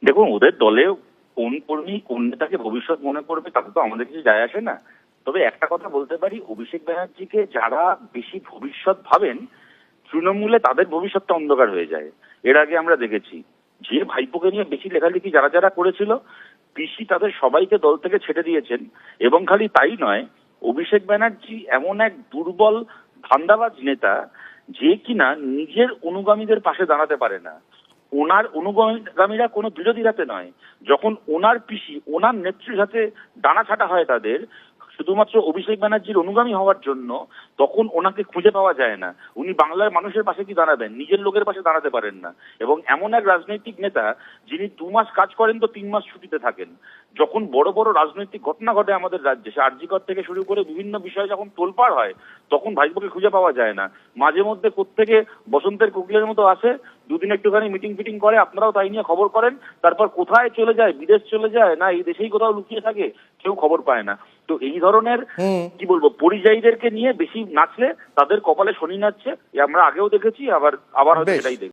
দেখুন, ওদের দলে কোন কর্মী কোন নেতাকে ভবিষ্যৎ মনে করবে তাতে তো আমাদের কিছু যায় আসে না। তবে একটা কথা বলতে পারি, অভিষেক ব্যানার্জিকে যারা বেশি ভবিষ্যৎ ভাবেন, তৃণমূলে তাদের ভবিষ্যৎটা অন্ধকার হয়ে যায়। এর আগে আমরা দেখেছি যে ভাইপোকে নিয়ে বেশি লেখালেখি যারা যারা করেছিল, পিসি তাদের সবাইকে দল থেকে ছেড়ে দিয়েছেন। এবং খালি তাই নয়, অভিষেক ব্যানার্জি এমন এক দুর্বল ধান্দাবাজ নেতা যে কিনা নিজের অনুগামীদের পাশে দাঁড়াতে পারে না। ওনার অনুগামীরা কোনো বিরোধীর হাতে নয়, যখন ওনার পিসি ওনার নেত্রীর হাতে ডানা ছাটা হয় তাদের, শুধুমাত্র অভিষেক ব্যানার্জির অনুগামী হওয়ার জন্য, তখন ওনাকে খুঁজে পাওয়া যায় না। উনি বাংলার মানুষের পাশে কি দাঁড়াবেন, নিজের লোকের পাশে দাঁড়াতে পারেন না। এবং এমন এক রাজনৈতিক নেতা যিনি 2 মাস কাজ করেন তো 3 মাস ছুটিতে থাকেন। যখন বড় বড় রাজনৈতিক ঘটনা ঘটে আমাদের রাজ্যে, সে আরজিকর থেকে শুরু করে বিভিন্ন বিষয় যখন তোলপাড় হয়, তখন ভাইপোকে খুঁজে পাওয়া যায় না। মাঝে মধ্যে কোত্থেকে বসন্তের কোকিলের মতো আসে, দুদিন একটুখানি মিটিং ফিটিং করে, আপনারাও তাই নিয়ে খবর করেন, তারপর কোথায় চলে যায়, বিদেশ চলে যায় না এই দেশেই কোথাও লুকিয়ে থাকে, কেউ খবর পায় না। তো এই ধরনের কি বলবো পরিযায়ীদেরকে নিয়ে বেশি নাচলে তাদের কপালে শনি নাচছে, আমরা আগেও দেখেছি, আবার হয়তো বেশ। সেটাই দেখব।